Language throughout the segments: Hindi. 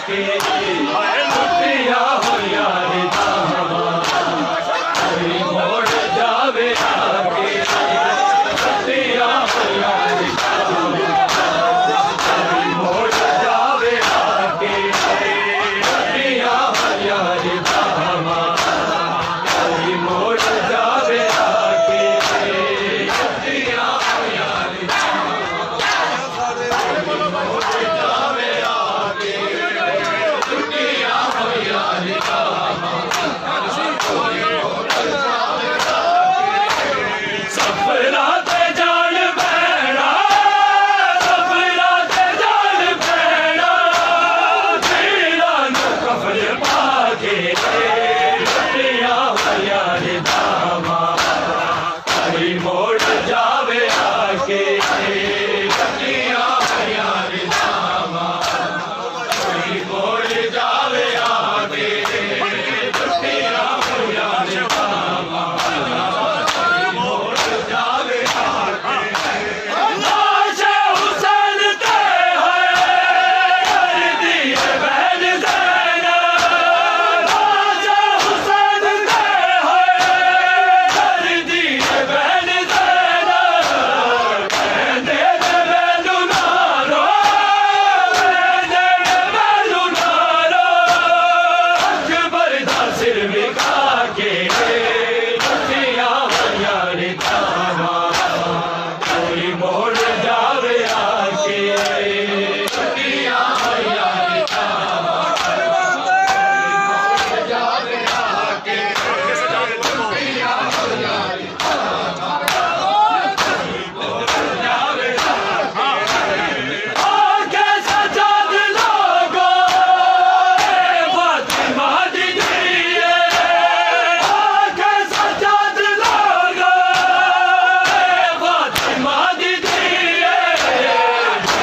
आके छुट्टियां हो यार धामा कोई मोड़ जावे आके छुट्टियां हो यार धामा कोई मोड़ जावे आके छुट्टियां हो यार धामा कोई मोड़ जावे आके छुट्टियां हो यार मोड़ जावे आके छुट्टियां हो यार धामा कोई मोड़ जावे आके छुट्टियां हो यार धामा कोई मोड़ जावे आके लाशे हुसैन ते है कर दिए बहन ज़ैनब लाशे हुसैन ते है कर दिए बहन कोई मोड़ जावे आके छुट्टियां हो यार धामा कोई मोड़ जावे आके छुट्टियां हो यार धामा कोई मोड़ जावे आके सजाद लोगो फातिमा दी दिए आके सजाद लोगो फातिमा दी दिए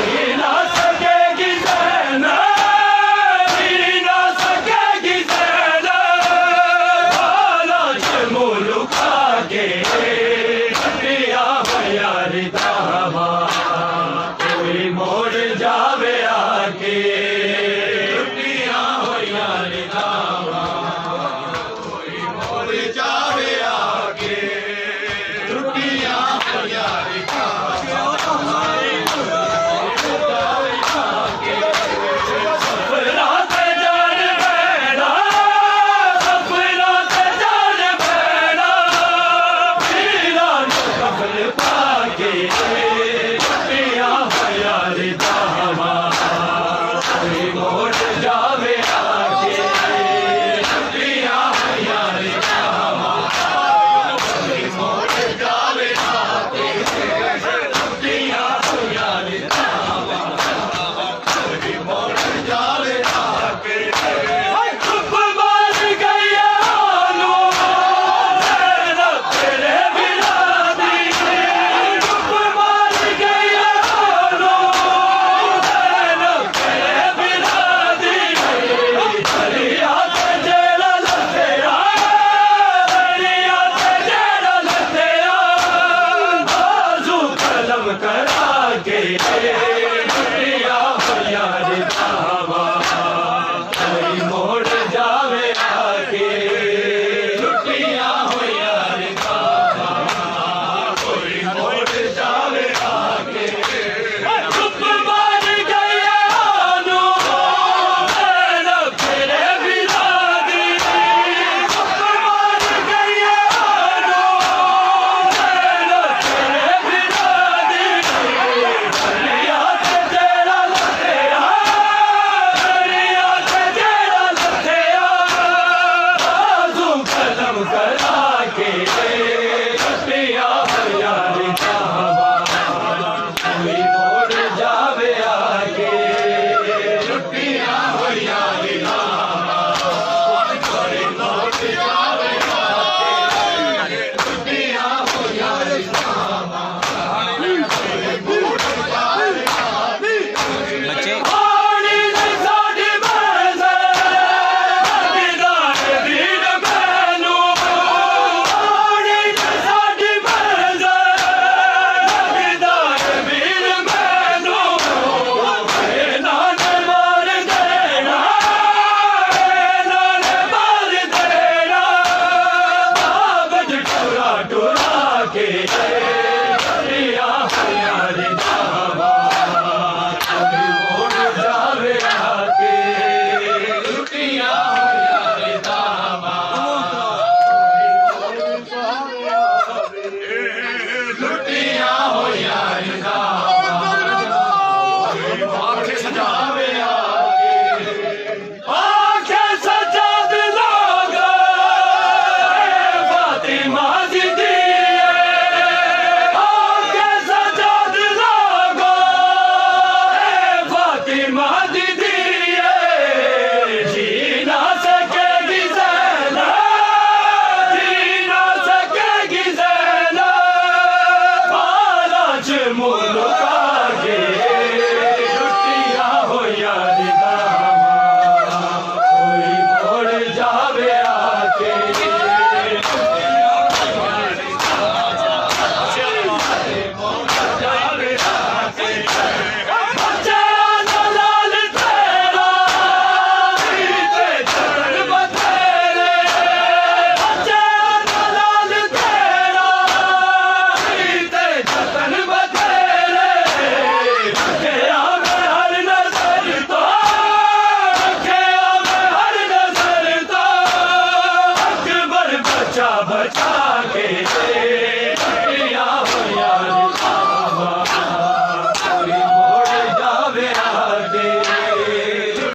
जी ना सकेगी ज़ैनब जी ना सकेगी ज़ैनब हालात मुल्क आके छुट्टियां हो यार धामा कोई मोड़ जावे आके